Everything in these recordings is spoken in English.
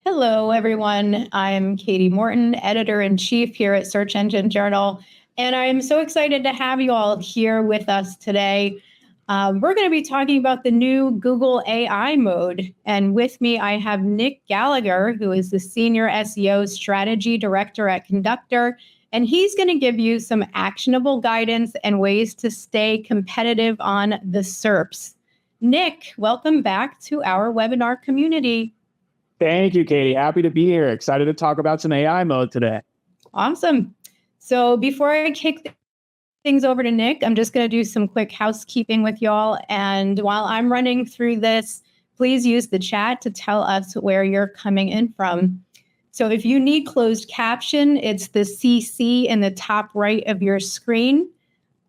Hello, everyone. I'm Katie Morton, editor-in-chief here at Search Engine Journal, and I'm so excited to have you all here with us today. We're going to be talking about the new Google AI mode, and with me I have Nick Gallagher, who is the Senior SEO Strategy Director at Conductor, and he's going to give you some actionable guidance and ways to stay competitive on the SERPs. Nick, welcome back to our webinar community. Thank you, Katie. Happy to be here. Excited to talk about some AI mode today. Awesome. So before I kick things over to Nick, I'm just going to do some quick housekeeping with y'all. And while I'm running through this, please use the chat to tell us where you're coming in from. So if you need closed caption, it's the CC in the top right of your screen.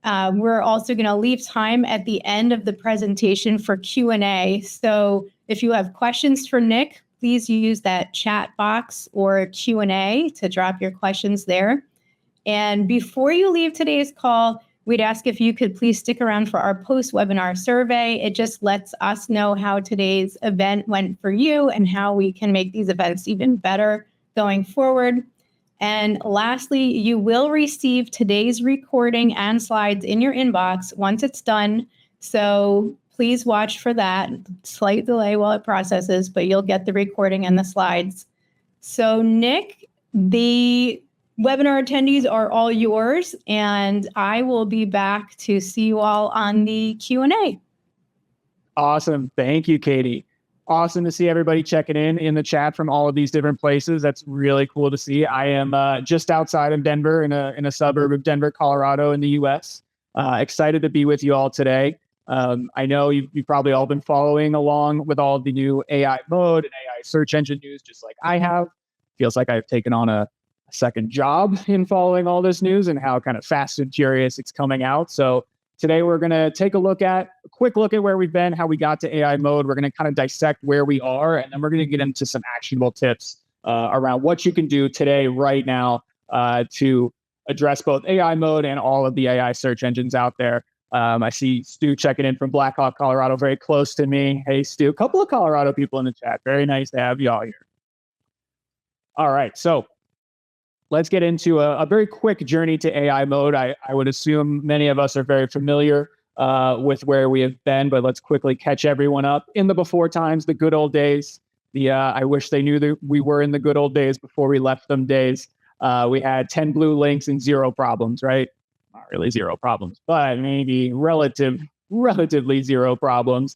We're also going to leave time at the end of the presentation for Q&A. So if you have questions for Nick, please use that chat box or Q&A to drop your questions there. And before you leave today's call, we'd ask if you could please stick around for our post-webinar survey. It just lets us know how today's event went for you and how we can make these events even better going forward. And lastly, you will receive today's recording and slides in your inbox once it's done. So please watch for that. Slight delay while it processes, but you'll get the recording and the slides. So Nick, the webinar attendees are all yours, and I will be back to see you all on the Q&A. Awesome. Thank you, Katie. Awesome to see everybody checking in the chat from all of these different places. That's really cool to see. I am just outside of Denver in a suburb of Denver, Colorado in the US. Excited to be with you all today. I know you've probably all been following along with all of the new AI mode and AI search engine news, just like I have. Feels like I've taken on a second job in following all this news and how kind of fast and furious it's coming out. So today we're going to take a quick look at where we've been, how we got to AI mode. We're going to kind of dissect where we are, and then we're going to get into some actionable tips around what you can do today, right now, to address both AI mode and all of the AI search engines out there. I see Stu checking in from Black Hawk, Colorado, very close to me. Hey, Stu, a couple of Colorado people in the chat. Very nice to have you all here. All right, so let's get into a very quick journey to AI mode. I would assume many of us are very familiar with where we have been, but let's quickly catch everyone up. In the before times, the good old days, I wish they knew that we were in the good old days before we left them days. We had 10 blue links and 0 problems, right? Not really 0 problems, but maybe relatively 0 problems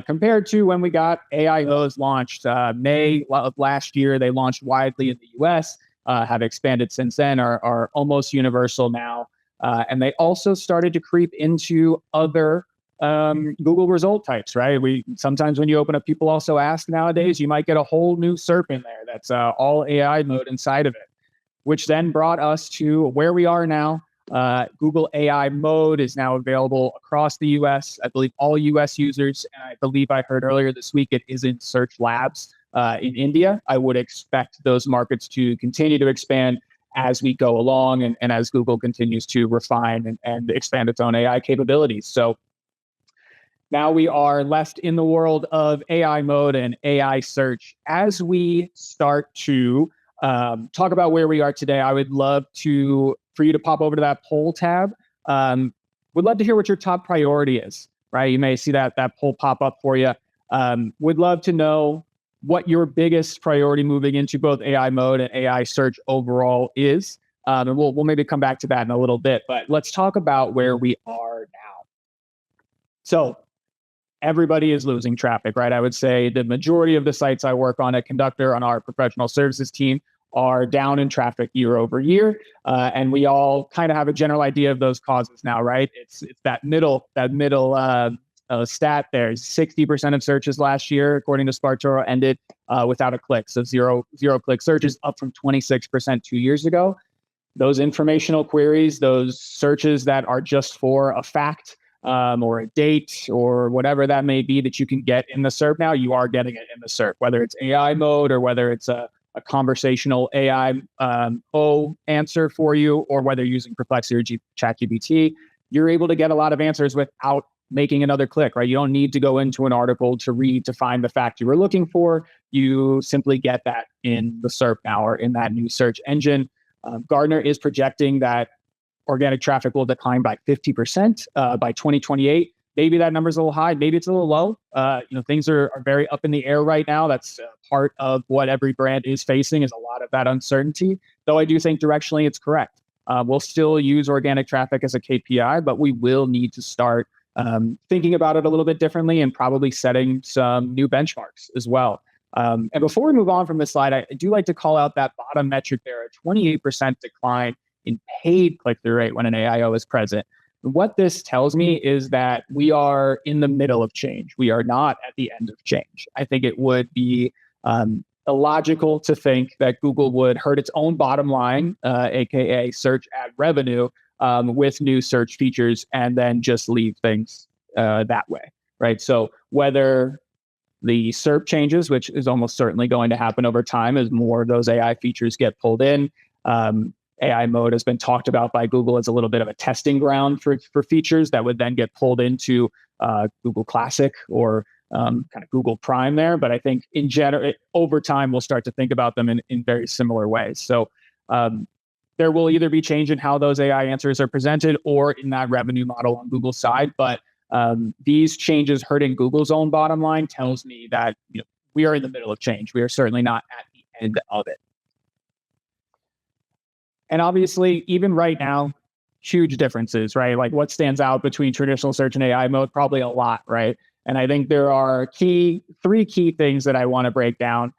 compared to when we got AIOs launched May of last year. They launched widely in the US, have expanded since then, are almost universal now. And they also started to creep into other Google result types, right? Sometimes when you open up, people also ask nowadays, you might get a whole new SERP in there that's all AI mode inside of it, which then brought us to where we are now. Google AI mode is now available across the US. I believe all US users, and I believe I heard earlier this week it is in Search Labs in India. I would expect those markets to continue to expand as we go along and as Google continues to refine and expand its own AI capabilities. So now we are left in the world of AI mode and AI search. As we start to talk about where we are today, I would love for you to pop over to that poll tab. Would love to hear what your top priority is, right? You may see that poll pop up for you. Would love to know what your biggest priority moving into both AI mode and AI search overall is. And we'll maybe come back to that in a little bit, but let's talk about where we are now. So everybody is losing traffic, right? I would say the majority of the sites I work on at Conductor on our professional services team are down in traffic year over year. And we all kind of have a general idea of those causes now, right? It's that middle stat there. 60% of searches last year, according to Spartoro, ended without a click. So zero click searches, up from 26% 2 years ago. Those informational queries, those searches that are just for a fact or a date or whatever that may be that you can get in the SERP now, you are getting it in the SERP, whether it's AI mode or whether it's a conversational AI answer for you, or whether you're using Perplexity or ChatGPT, you're able to get a lot of answers without making another click, right? You don't need to go into an article to read to find the fact you were looking for. You simply get that in the SERP now or in that new search engine. Gartner is projecting that organic traffic will decline by 50% by 2028. Maybe that number's a little high. Maybe it's a little low. Things are very up in the air right now. That's part of what every brand is facing, is a lot of that uncertainty. Though I do think directionally it's correct. We'll still use organic traffic as a KPI, but we will need to start thinking about it a little bit differently and probably setting some new benchmarks as well. And before we move on from this slide, I do like to call out that bottom metric there, a 28% decline in paid click-through rate when an AIO is present. What this tells me is that we are in the middle of change. We are not at the end of change. I think it would be illogical to think that Google would hurt its own bottom line, aka search ad revenue, with new search features and then just leave things that way, right? So whether the SERP changes, which is almost certainly going to happen over time as more of those AI features get pulled in. AI mode has been talked about by Google as a little bit of a testing ground for features that would then get pulled into Google Classic or kind of Google Prime there. But I think in general, over time, we'll start to think about them in very similar ways. So there will either be change in how those AI answers are presented or in that revenue model on Google's side. But these changes hurting Google's own bottom line tells me that we are in the middle of change. We are certainly not at the end of it. And obviously, even right now, huge differences, right? Like what stands out between traditional search and AI mode? Probably a lot, right? And I think there are three key things that I want to break down.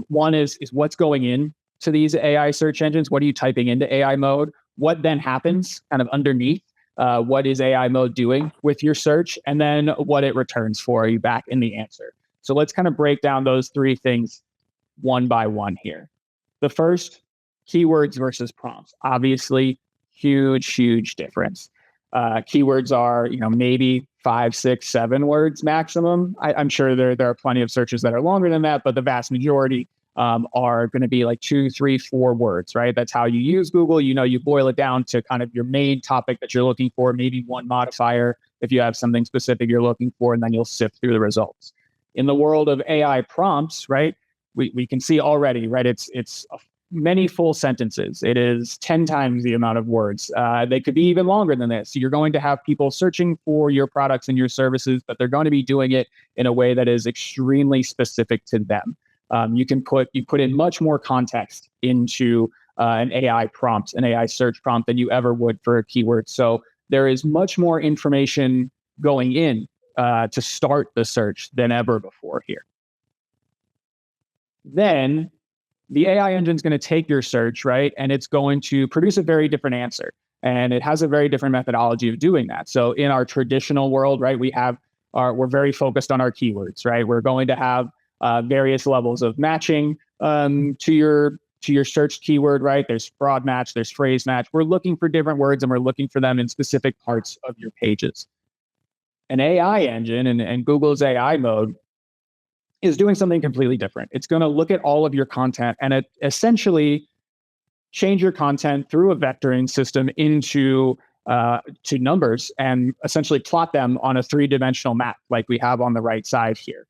One is what's going in to these AI search engines. What are you typing into AI mode? What then happens kind of underneath? What is AI mode doing with your search? And then what it returns for you back in the answer. So let's kind of break down those three things one by one here. The first, keywords versus prompts. Obviously, huge difference. Keywords are, maybe 5, 6, 7 words maximum. I'm sure there are plenty of searches that are longer than that, but the vast majority are going to be like 2, 3, 4 words, right? That's how you use Google. You boil it down to kind of your main topic that you're looking for, maybe one modifier if you have something specific you're looking for, and then you'll sift through the results. In the world of AI prompts, right, we can see already, right, it's many full sentences. It is 10 times the amount of words. They could be even longer than this. You're going to have people searching for your products and your services, but they're going to be doing it in a way that is extremely specific to them. You put in much more context into an AI prompt, an AI search prompt than you ever would for a keyword. So there is much more information going in to start the search than ever before here. Then the AI engine is going to take your search, right? And it's going to produce a very different answer. And it has a very different methodology of doing that. So in our traditional world, right, we're very focused on our keywords, right? We're going to have various levels of matching to your search keyword, right? There's broad match, there's phrase match. We're looking for different words and we're looking for them in specific parts of your pages. An AI engine and Google's AI mode is doing something completely different. It's going to look at all of your content and it essentially change your content through a vectoring system into to numbers and essentially plot them on a 3-dimensional map like we have on the right side here.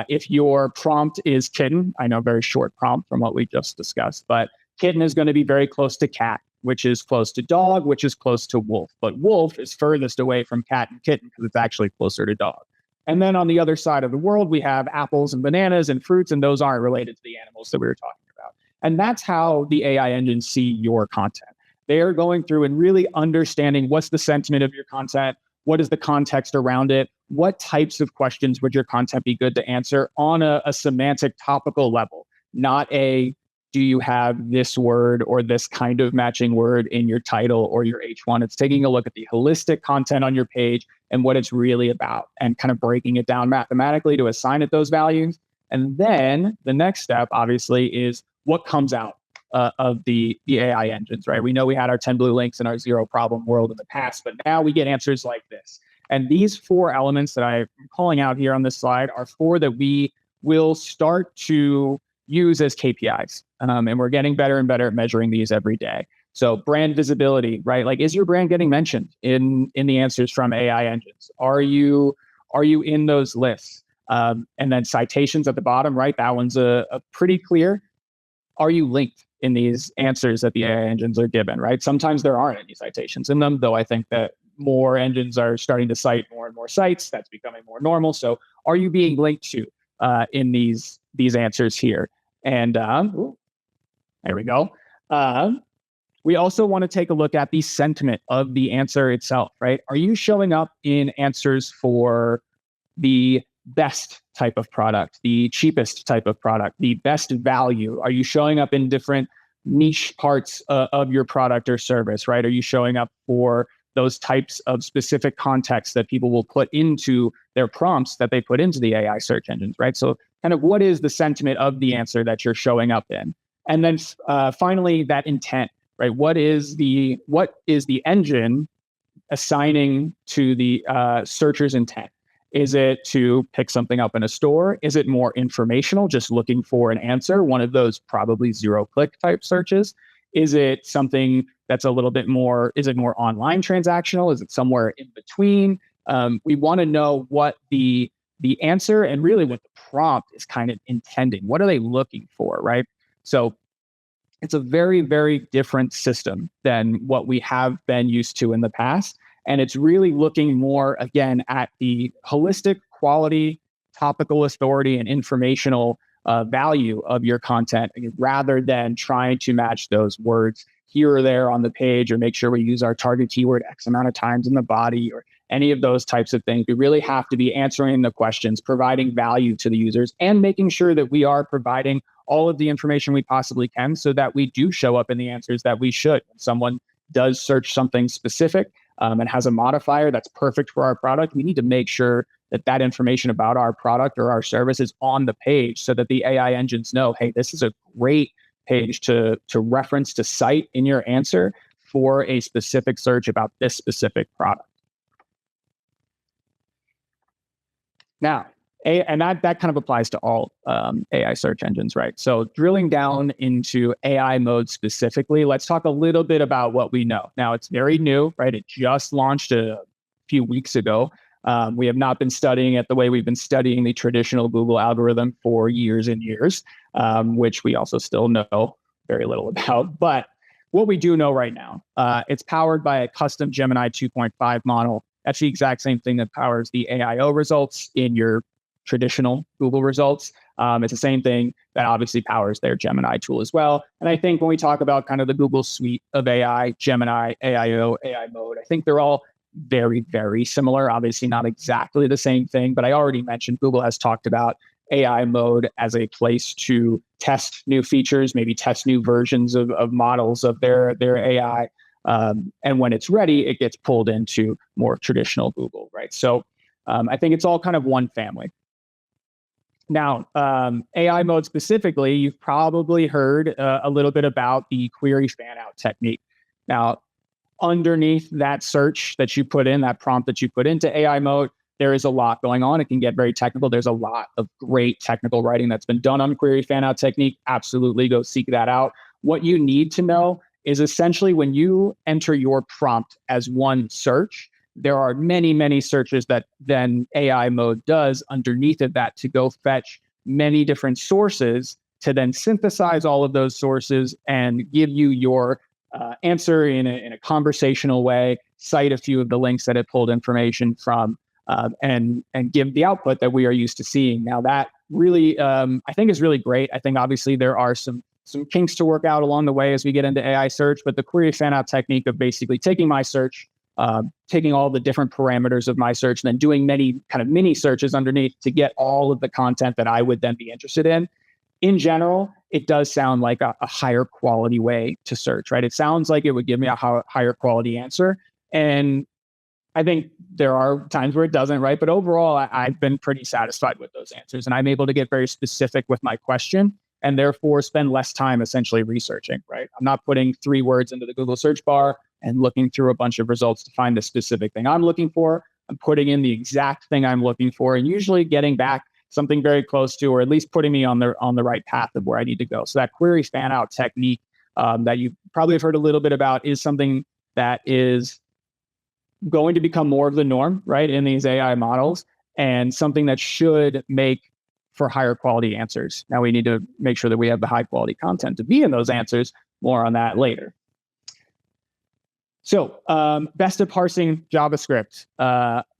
If your prompt is kitten, I know very short prompt from what we just discussed, but kitten is going to be very close to cat, which is close to dog, which is close to wolf. But wolf is furthest away from cat and kitten because it's actually closer to dog. And then on the other side of the world, we have apples and bananas and fruits, and those aren't related to the animals that we were talking about. And that's how the AI engines see your content. They are going through and really understanding what's the sentiment of your content, what is the context around it, what types of questions would your content be good to answer on a semantic topical level, not a do you have this word or this kind of matching word in your title or your H1. It's taking a look at the holistic content on your page and what it's really about and kind of breaking it down mathematically to assign it those values. And then the next step, obviously, is what comes out of the AI engines, right? We know we had our 10 blue links in our zero problem world in the past, but now we get answers like this. And these 4 elements that I'm calling out here on this slide are 4 that we will start to use as KPIs. And we're getting better and better at measuring these every day. So brand visibility, right? Like, is your brand getting mentioned in the answers from AI engines? Are you in those lists? And then citations at the bottom, right? That one's a pretty clear. Are you linked in these answers that the AI engines are given, right? Sometimes there aren't any citations in them, though I think that more engines are starting to cite more and more sites. That's becoming more normal. So are you being linked to in these answers here? And there we go. We also want to take a look at the sentiment of the answer itself, right? Are you showing up in answers for the best type of product, the cheapest type of product, the best value? Are you showing up in different niche parts of your product or service, right? Are you showing up for those types of specific contexts that people will put into their prompts that they put into the AI search engines, right? So kind of what is the sentiment of the answer that you're showing up in? And then finally, that intent, right? What is the engine assigning to the searcher's intent? Is it to pick something up in a store? Is it more informational, just looking for an answer? One of those probably zero-click type searches. Is it something that's a little bit more, is it more online transactional? Is it somewhere in between? We want to know what the answer and really what the prompt is kind of intending. What are they looking for, right? So it's a very, very different system than what we have been used to in the past. And it's really looking more, again, at the holistic quality, topical authority, and informational value of your content, rather than trying to match those words here or there on the page, or make sure we use our target keyword X amount of times in the body, or any of those types of things. We really have to be answering the questions, providing value to the users, and making sure that we are providing all of the information we possibly can so that we do show up in the answers that we should. When someone does search something specific and has a modifier that's perfect for our product, we need to make sure that that information about our product or our service is on the page so that the AI engines know, hey, this is a great page to reference, to cite in your answer for a specific search about this specific product. Now, and that kind of applies to all AI search engines, right? So drilling down into AI mode specifically, let's talk a little bit about what we know. Now, it's very new, right? It just launched a few weeks ago. We have not been studying it the way we've been studying the traditional Google algorithm for years and years, which we also still know very little about. But what we do know right now, it's powered by a custom Gemini 2.5 model. That's the exact same thing that powers the AIO results in your traditional Google results. It's the same thing that obviously powers their Gemini tool as well. And I think when we talk about kind of the Google suite of AI, Gemini, AIO, AI mode, I think they're all very, very similar. Obviously not exactly the same thing, but I already mentioned Google has talked about AI mode as a place to test new features, maybe test new versions of models of their AI. And when it's ready, it gets pulled into more traditional Google, right? So I think it's all kind of one family. Now, AI mode specifically, you've probably heard a little bit about the query fan out technique. Now, underneath that search that you put in, that prompt that you put into AI mode, there is a lot going on. It can get very technical. There's a lot of great technical writing that's been done on query fan out technique. Absolutely go seek that out. What you need to know is essentially when you enter your prompt as one search, there are many, many searches that then AI mode does underneath of that to go fetch many different sources to then synthesize all of those sources and give you your answer in a conversational way, cite a few of the links that it pulled information from, and give the output that we are used to seeing. Now that really, I think is really great. I think obviously there are some kinks to work out along the way as we get into AI search, but the query fan out technique of basically taking my search, taking all the different parameters of my search, and then doing many kind of mini searches underneath to get all of the content that I would then be interested in. In general, it does sound like a higher quality way to search, right? It sounds like it would give me a higher quality answer. And I think there are times where it doesn't, right? But overall, I've been pretty satisfied with those answers. And I'm able to get very specific with my question and therefore spend less time essentially researching, right? I'm not putting 3 words into the Google search bar and looking through a bunch of results to find the specific thing I'm looking for. I'm putting in the exact thing I'm looking for and usually getting back something very close to, or at least putting me on the right path of where I need to go. So that query fan out technique that you probably have heard a little bit about is something that is going to become more of the norm, right, in these AI models, and something that should make for higher quality answers. Now we need to make sure that we have the high quality content to be in those answers. More on that later. So best of parsing JavaScript.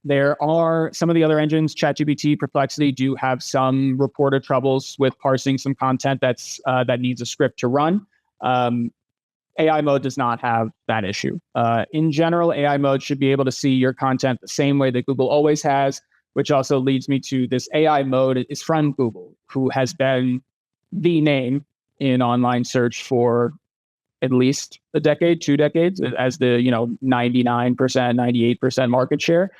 There are some of the other engines, ChatGPT, Perplexity, do have some reported troubles with parsing some content that needs a script to run. AI mode does not have that issue. In general, AI mode should be able to see your content the same way that Google always has, which also leads me to this AI mode is from Google, who has been the name in online search for at least a decade, 2 decades, as the 99%, 98% market share.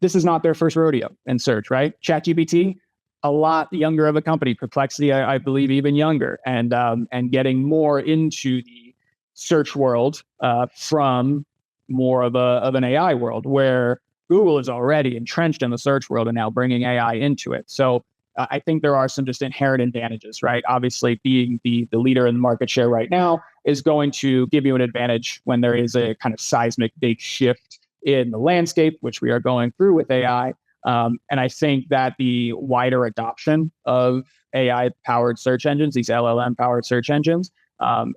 This is not their first rodeo in search, right? ChatGPT, a lot younger of a company. Perplexity, I believe, even younger, and getting more into the search world from more of an AI world, where Google is already entrenched in the search world and now bringing AI into it. So I think there are some just inherent advantages, right? Obviously, being the leader in the market share right now is going to give you an advantage when there is a kind of seismic big shift in the landscape, which we are going through with AI. And I think that the wider adoption of AI-powered search engines, these LLM-powered search engines,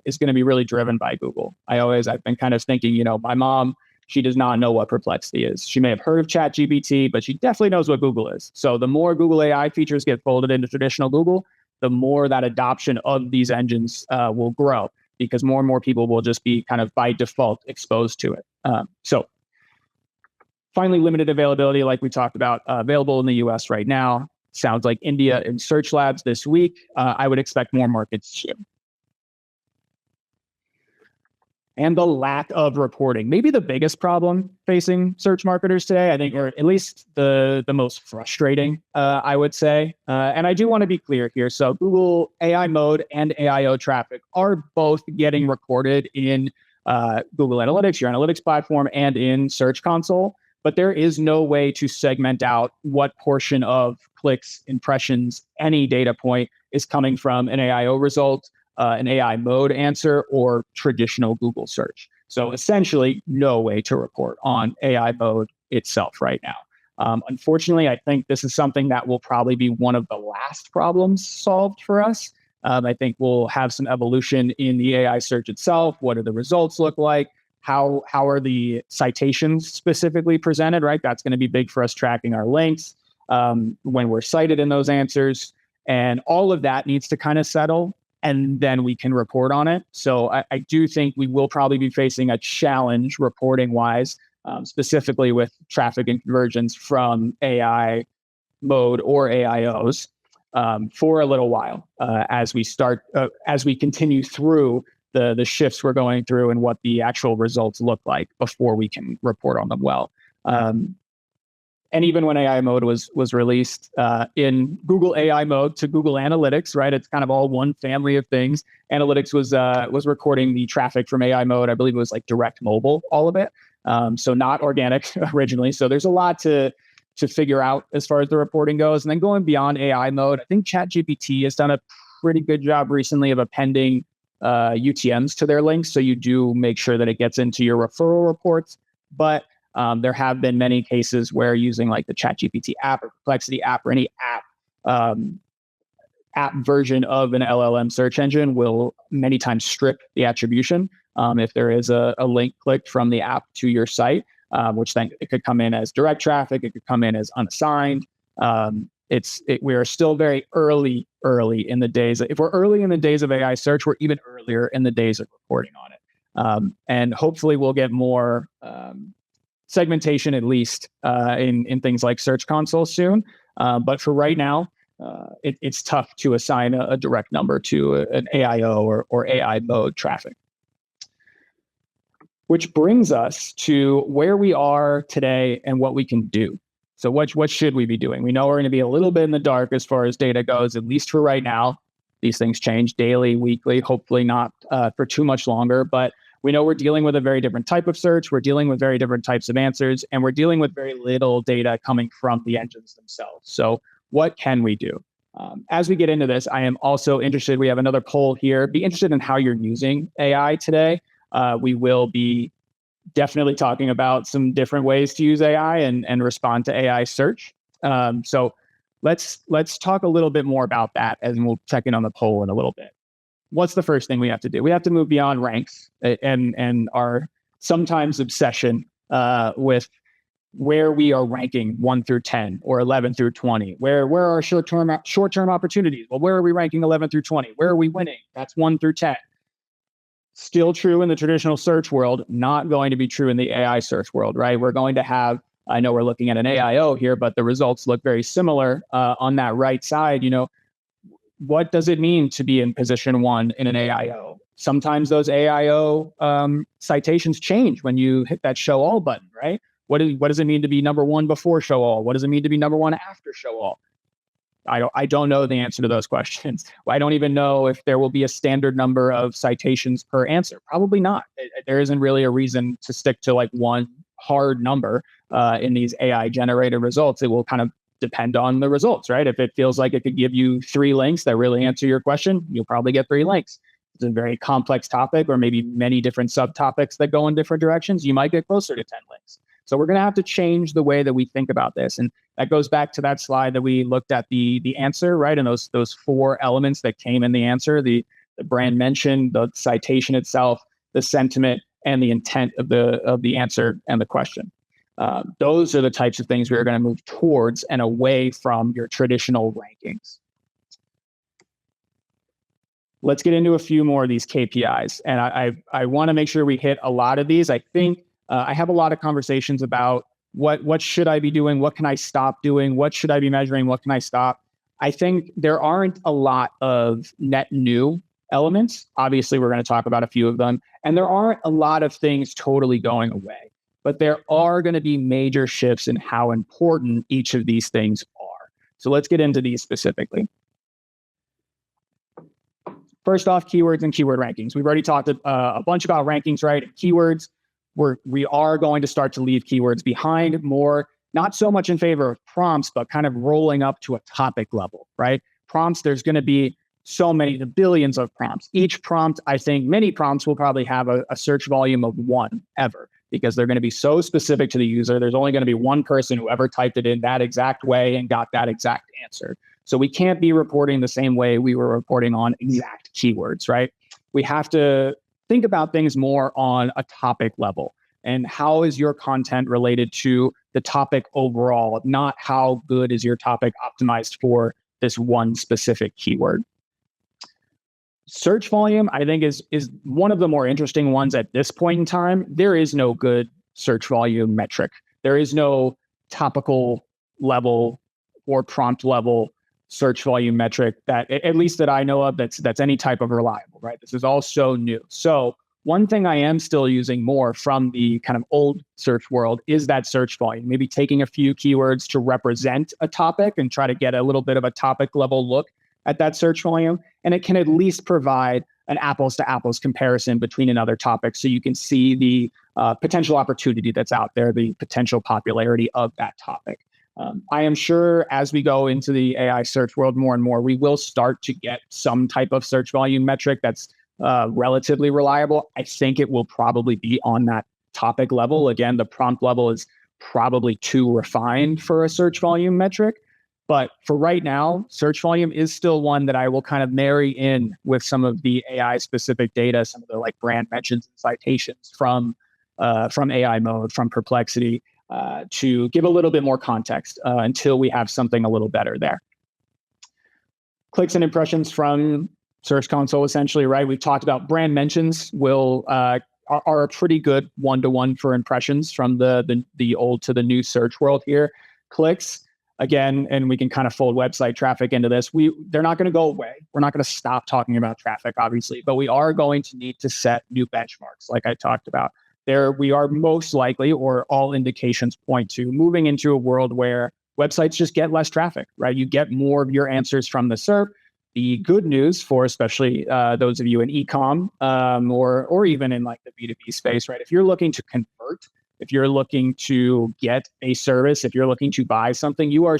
is going to be really driven by Google. I've been kind of thinking, my mom, she does not know what Perplexity is. She may have heard of ChatGPT, but she definitely knows what Google is. So the more Google AI features get folded into traditional Google, the more that adoption of these engines will grow, because more and more people will just be kind of by default exposed to it. So finally, limited availability, like we talked about, available in the US right now. Sounds like India and Search Labs this week. I would expect more markets soon. And the lack of reporting, maybe the biggest problem facing search marketers today, I think, or at least the most frustrating, I would say. And I do want to be clear here. So Google AI mode and AIO traffic are both getting recorded in Google Analytics, your analytics platform, and in Search Console. But there is no way to segment out what portion of clicks, impressions, any data point is coming from an AIO result, an AI mode answer, or traditional Google search. So essentially, no way to report on AI mode itself right now. Unfortunately, I think this is something that will probably be one of the last problems solved for us. I think we'll have some evolution in the AI search itself. What do the results look like? How are the citations specifically presented, right? That's going to be big for us tracking our links when we're cited in those answers. And all of that needs to kind of settle, and then we can report on it. So I do think we will probably be facing a challenge reporting-wise, specifically with traffic and conversions from AI mode or AIOs for a little while as we continue through the shifts we're going through and what the actual results look like before we can report on them well. And even when AI mode was released in Google AI mode to Google Analytics, right? It's kind of all one family of things. Analytics was recording the traffic from AI mode. I believe it was like direct mobile, all of it. So not organic originally. So there's a lot to figure out as far as the reporting goes. And then going beyond AI mode, I think ChatGPT has done a pretty good job recently of appending UTMs to their links. So you do make sure that it gets into your referral reports. But there have been many cases where using like the ChatGPT app or Perplexity app or any app version of an LLM search engine will many times strip the attribution if there is a link clicked from the app to your site, which then it could come in as direct traffic, it could come in as unassigned. We are still very early in the days. If we're early in the days of AI search, we're even earlier in the days of reporting on it. And hopefully we'll get more segmentation, at least in things like Search Console soon. But for right now, it's tough to assign a direct number to an AIO or AI mode traffic. Which brings us to where we are today and what we can do. So what should we be doing? We know we're going to be a little bit in the dark as far as data goes, at least for right now. These things change daily, weekly, hopefully not for too much longer. But we know we're dealing with a very different type of search. We're dealing with very different types of answers, and we're dealing with very little data coming from the engines themselves. So what can we do? As we get into this, I am also interested, we have another poll here, be interested in how you're using AI today. We will be definitely talking about some different ways to use AI and respond to AI search. So let's talk a little bit more about that, and we'll check in on the poll in a little bit. What's the first thing we have to do? We have to move beyond ranks and our sometimes obsession with where we are ranking 1 through 10 or 11 through 20. Where are our short-term opportunities? Well, where are we ranking 11 through 20? Where are we winning? That's 1 through 10. Still true in the traditional search world, not going to be true in the AI search world, right? We're going to have, I know we're looking at an AIO here, but the results look very similar on that right side. What does it mean to be in position 1 in an AIO? Sometimes those AIO citations change when you hit that show all button, right? What does it mean to be number 1 before show all? What does it mean to be number 1 after show all? I don't know the answer to those questions. I don't even know if there will be a standard number of citations per answer. Probably not. There isn't really a reason to stick to like one hard number in these AI generated results. It will kind of depend on the results, right? If it feels like it could give you 3 links that really answer your question, you'll probably get 3 links. It's a very complex topic, or maybe many different subtopics that go in different directions, you might get closer to 10 links. So we're going to have to change the way that we think about this. And that goes back to that slide that we looked at the answer, right? And those 4 elements that came in the answer, the brand mention, the citation itself, the sentiment, and the intent of the answer and the question. Those are the types of things we're going to move towards and away from your traditional rankings. Let's get into a few more of these KPIs. And I want to make sure we hit a lot of these. I think I have a lot of conversations about what should I be doing? What can I stop doing? What should I be measuring? What can I stop? I think there aren't a lot of net new elements. Obviously, we're going to talk about a few of them. And there aren't a lot of things totally going away. But there are going to be major shifts in how important each of these things are. So let's get into these specifically. First off, keywords and keyword rankings. We've already talked a bunch about rankings, right? Keywords. We are going to start to leave keywords behind more, not so much in favor of prompts, but kind of rolling up to a topic level, right? Prompts, there's going to be so many, the billions of prompts. Each prompt, I think many prompts will probably have a search volume of 1 ever, because they're going to be so specific to the user. There's only going to be one person who ever typed it in that exact way and got that exact answer. So we can't be reporting the same way we were reporting on exact keywords, right? We have to think about things more on a topic level. And how is your content related to the topic overall, not how good is your topic optimized for this one specific keyword. Search volume, I think, is one of the more interesting ones at this point in time. There is no good search volume metric. There is no topical level or prompt level search volume metric that, at least that I know of, that's any type of reliable, right? This is all so new. So one thing I am still using more from the kind of old search world is that search volume, maybe taking a few keywords to represent a topic and try to get a little bit of a topic level look at that search volume. And it can at least provide an apples to apples comparison between another topic. So you can see the potential opportunity that's out there, the potential popularity of that topic. I am sure as we go into the AI search world more and more, we will start to get some type of search volume metric that's relatively reliable. I think it will probably be on that topic level. Again, the prompt level is probably too refined for a search volume metric. But for right now, search volume is still one that I will kind of marry in with some of the AI specific data, some of the like brand mentions and citations from AI mode, from Perplexity, to give a little bit more context until we have something a little better there. Clicks and impressions from Search Console, essentially, right? We've talked about brand mentions are a pretty good one-to-one for impressions from the old to the new search world here. Clicks, again, and we can kind of fold website traffic into this. They're not going to go away. We're not going to stop talking about traffic, obviously, but we are going to need to set new benchmarks, like I talked about. We are most likely, or all indications point to, moving into a world where websites just get less traffic, right? You get more of your answers from the SERP. The good news for especially those of you in e-com or even in like the B2B space, right? If you're looking to convert, if you're looking to get a service, if you're looking to buy something, you are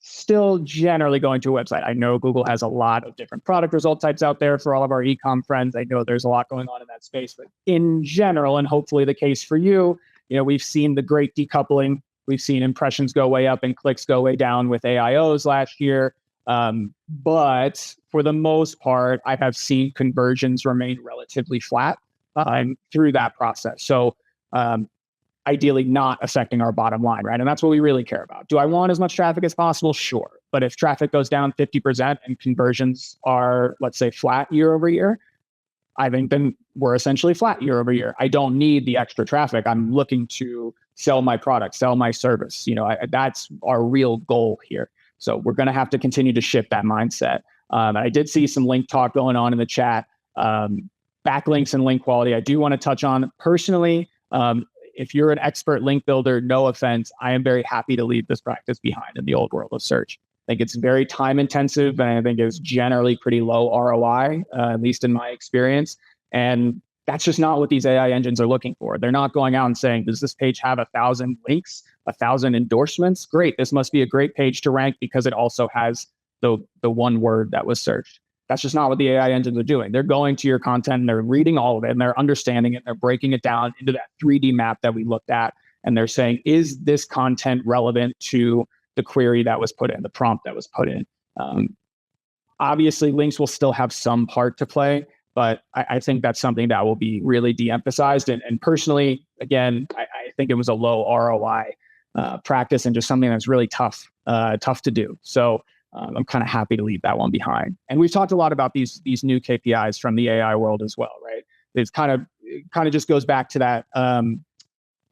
still generally going to a website. I know Google has a lot of different product result types out there for all of our e-com friends. I know there's a lot going on in that space, but in general, and hopefully the case for you, we've seen the great decoupling. We've seen impressions go way up and clicks go way down with AIOs last year. But for the most part, I have seen conversions remain relatively flat through that process. So ideally not affecting our bottom line, right? And that's what we really care about. Do I want as much traffic as possible? Sure. But if traffic goes down 50% and conversions are, let's say, flat year over year, I think then we're essentially flat year over year. I don't need the extra traffic. I'm looking to sell my product, sell my service. That's our real goal here. So we're going to have to continue to shift that mindset. I did see some link talk going on in the chat. Backlinks and link quality, I do want to touch on personally. If you're an expert link builder, no offense, I am very happy to leave this practice behind in the old world of search. I think it's very time intensive, and I think it's generally pretty low ROI, at least in my experience. And that's just not what these AI engines are looking for. They're not going out and saying, does this page have 1,000 links, 1,000 endorsements? Great, this must be a great page to rank because it also has the one word that was searched. That's just not what the AI engines are doing. They're going to your content and they're reading all of it and they're understanding it. And they're breaking it down into that 3D map that we looked at. And they're saying, is this content relevant to the query that was put in, the prompt that was put in? Obviously, links will still have some part to play, but I think that's something that will be really de-emphasized. And personally, again, I think it was a low ROI practice and just something that's really tough to do. So I'm kind of happy to leave that one behind. And we've talked a lot about these new KPIs from the AI world as well, right? It's kind of just goes back to that,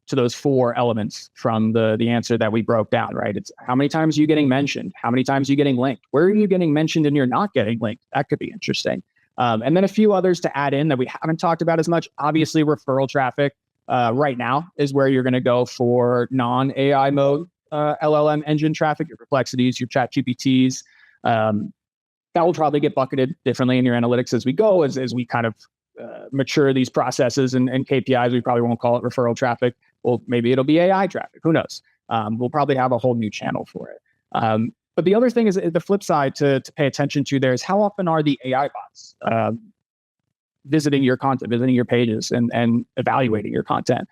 to those 4 elements from the answer that we broke down, right? It's how many times are you getting mentioned? How many times are you getting linked? Where are you getting mentioned and you're not getting linked? That could be interesting. And then a few others to add in that we haven't talked about as much. Obviously, referral traffic right now is where you're going to go for non-AI mode LLM engine traffic, your Perplexities, your ChatGPTs. That will probably get bucketed differently in your analytics as we go, as we kind of mature these processes and KPIs. We probably won't call it referral traffic. Well, maybe it'll be AI traffic. Who knows? We'll probably have a whole new channel for it. But the other thing is the flip side to pay attention to there is how often are the AI bots visiting your content, visiting your pages and evaluating your content.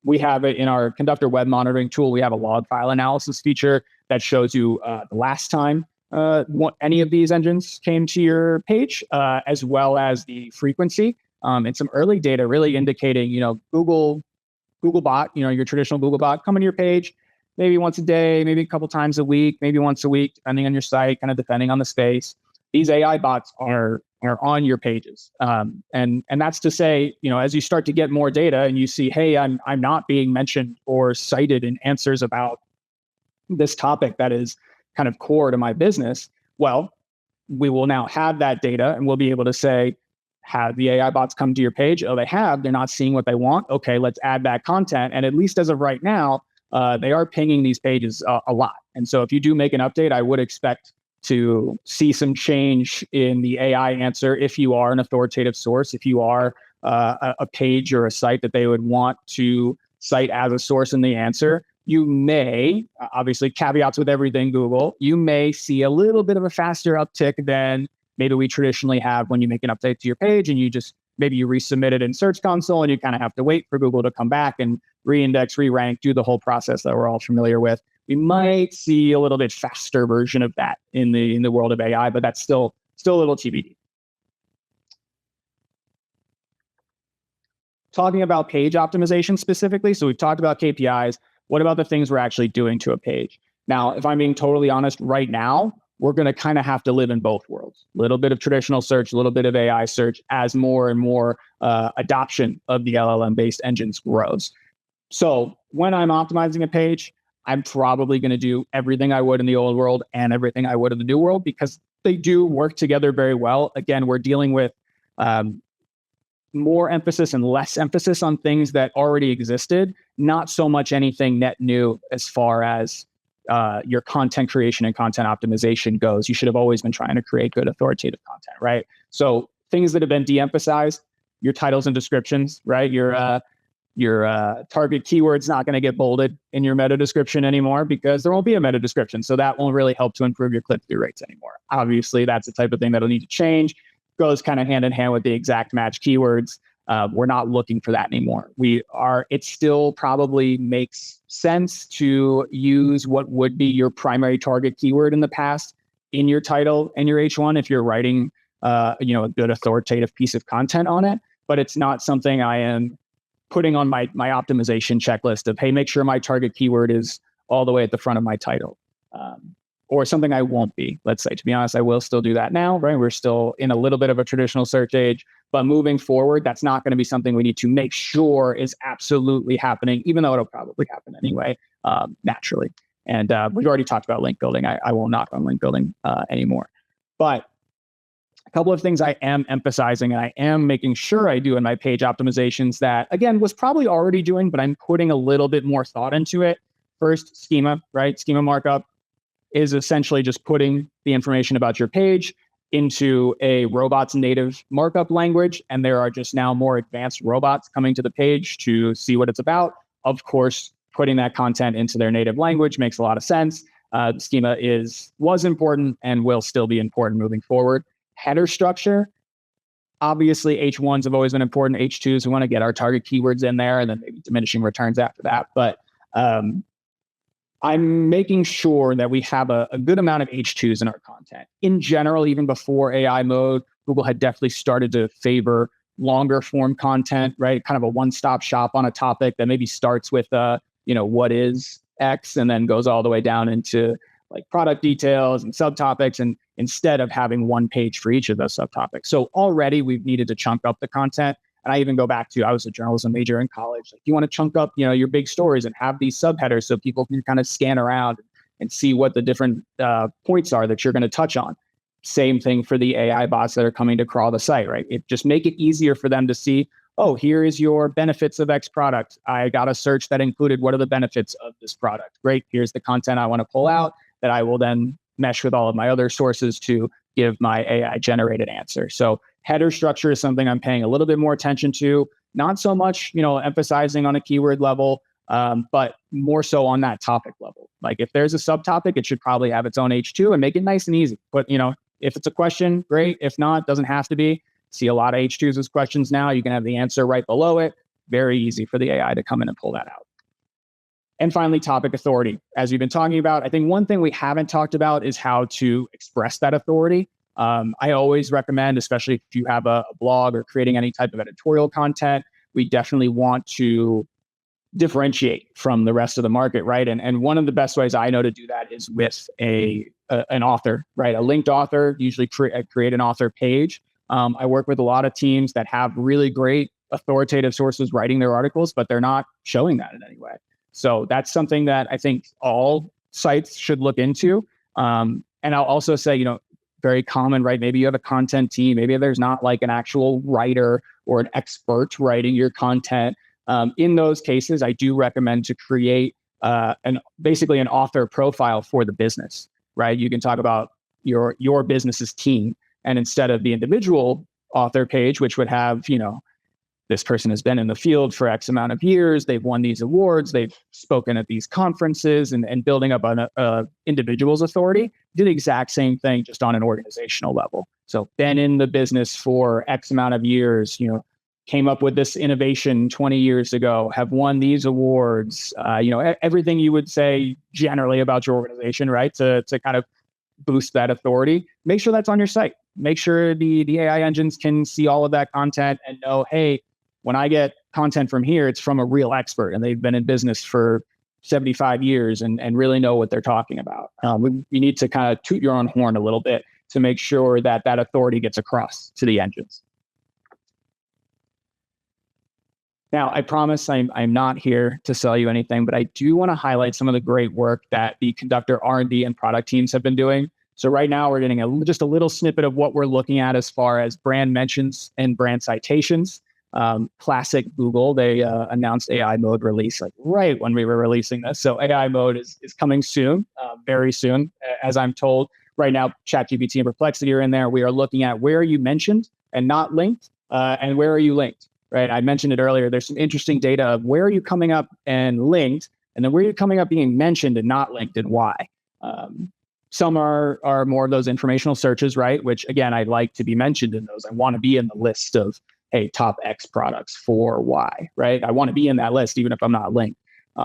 We have it in our Conductor web monitoring tool. We have a log file analysis feature that shows you the last time any of these engines came to your page, as well as the frequency. And some early data really indicating, Google bot, your traditional Google bot coming to your page, maybe once a day, maybe a couple times a week, maybe once a week, depending on your site, kind of depending on the space. These AI bots are on your pages. And that's to say, as you start to get more data and you see, hey, I'm not being mentioned or cited in answers about this topic that is kind of core to my business. Well, we will now have that data and we'll be able to say, have the AI bots come to your page? Oh, they have. They're not seeing what they want. Okay, let's add that content. And at least as of right now, they are pinging these pages a lot. And so if you do make an update, I would expect to see some change in the AI answer if you are an authoritative source, if you are a page or a site that they would want to cite as a source in the answer. You may, obviously caveats with everything Google, you may see a little bit of a faster uptick than maybe we traditionally have when you make an update to your page and maybe you resubmit it in Search Console and you kind of have to wait for Google to come back and reindex, re-rank, do the whole process that we're all familiar with. We might see a little bit faster version of that in the world of AI, but that's still a little TBD. Talking about page optimization specifically, so we've talked about KPIs. What about the things we're actually doing to a page? Now, if I'm being totally honest, right now, we're going to kind of have to live in both worlds. A little bit of traditional search, a little bit of AI search as more and more adoption of the LLM-based engines grows. So when I'm optimizing a page, I'm probably going to do everything I would in the old world and everything I would in the new world because they do work together very well. Again, we're dealing with more emphasis and less emphasis on things that already existed, not so much anything net new as far as your content creation and content optimization goes. You should have always been trying to create good authoritative content, right? So things that have been de-emphasized, your titles and descriptions, right? Your your target keyword's not going to get bolded in your meta description anymore because there won't be a meta description. So that won't really help to improve your click-through rates anymore. Obviously, that's the type of thing that'll need to change. Goes kind of hand in hand with the exact match keywords. We're not looking for that anymore. It still probably makes sense to use what would be your primary target keyword in the past in your title and your H1 if you're writing a good authoritative piece of content on it. But it's not something I am putting on my optimization checklist of, hey, make sure my target keyword is all the way at the front of my title. Or something I won't be, let's say. To be honest, I will still do that now, right? We're still in a little bit of a traditional search age, but moving forward, that's not going to be something we need to make sure is absolutely happening, even though it'll probably happen anyway, naturally. And we've already talked about link building. I won't knock on link building anymore. But a couple of things I am emphasizing and I am making sure I do in my page optimizations that, again, was probably already doing, but I'm putting a little bit more thought into it. First, schema, right? Schema markup is essentially just putting the information about your page into a robot's native markup language. And there are just now more advanced robots coming to the page to see what it's about. Of course, putting that content into their native language makes a lot of sense. Schema was important and will still be important moving forward. Header structure. Obviously, H1s have always been important. H2s, we want to get our target keywords in there and then maybe diminishing returns after that. But I'm making sure that we have a good amount of H2s in our content. In general, even before AI mode, Google had definitely started to favor longer form content, right? Kind of a one-stop shop on a topic that maybe starts with, what is X and then goes all the way down into like product details and subtopics, and instead of having one page for each of those subtopics. So already we've needed to chunk up the content. And I even go back to, I was a journalism major in college. Like, you want to chunk up, your big stories and have these subheaders so people can kind of scan around and see what the different points are that you're going to touch on. Same thing for the AI bots that are coming to crawl the site, right? Just make it easier for them to see, oh, here is your benefits of X product. I got a search that included what are the benefits of this product. Great. Here's the content I want to pull out that I will then mesh with all of my other sources to give my AI generated answer. So header structure is something I'm paying a little bit more attention to, not so much, emphasizing on a keyword level, but more so on that topic level. Like if there's a subtopic, it should probably have its own H2 and make it nice and easy. But, if it's a question, great. If not, doesn't have to be. See a lot of H2s as questions now. You can have the answer right below it. Very easy for the AI to come in and pull that out. And finally, topic authority. As we've been talking about, I think one thing we haven't talked about is how to express that authority. I always recommend, especially if you have a blog or creating any type of editorial content, we definitely want to differentiate from the rest of the market, right? And one of the best ways I know to do that is with an author, right? A linked author, usually create an author page. I work with a lot of teams that have really great authoritative sources writing their articles, but they're not showing that in any way. So that's something that I think all sites should look into. And I'll also say, very common, right? Maybe you have a content team. Maybe there's not like an actual writer or an expert writing your content. In those cases, I do recommend to create basically an author profile for the business, right? You can talk about your business's team, and instead of the individual author page, which would have, this person has been in the field for X amount of years, they've won these awards, they've spoken at these conferences, and building up an individual's authority, do the exact same thing, just on an organizational level. So been in the business for X amount of years, came up with this innovation 20 years ago, have won these awards, everything you would say generally about your organization, right? To kind of boost that authority. Make sure that's on your site. Make sure the AI engines can see all of that content and know, hey, when I get content from here, it's from a real expert and they've been in business for 75 years and really know what they're talking about. You need to kind of toot your own horn a little bit to make sure that authority gets across to the engines. Now, I promise I'm not here to sell you anything, but I do want to highlight some of the great work that the Conductor R&D and product teams have been doing. So right now we're getting just a little snippet of what we're looking at as far as brand mentions and brand citations. Classic Google, they announced AI mode release like right when we were releasing this. So AI mode is coming soon, very soon, as I'm told. Right now, ChatGPT and Perplexity are in there. We are looking at where are you mentioned and not linked, and where are you linked. right? I mentioned it earlier. There's some interesting data of where are you coming up and linked, and then where are you coming up being mentioned and not linked, and why. Some are more of those informational searches, right? Which again, I like to be mentioned in those. I want to be in the list of, hey, top X products for Y, right? I want to be in that list, even if I'm not linked.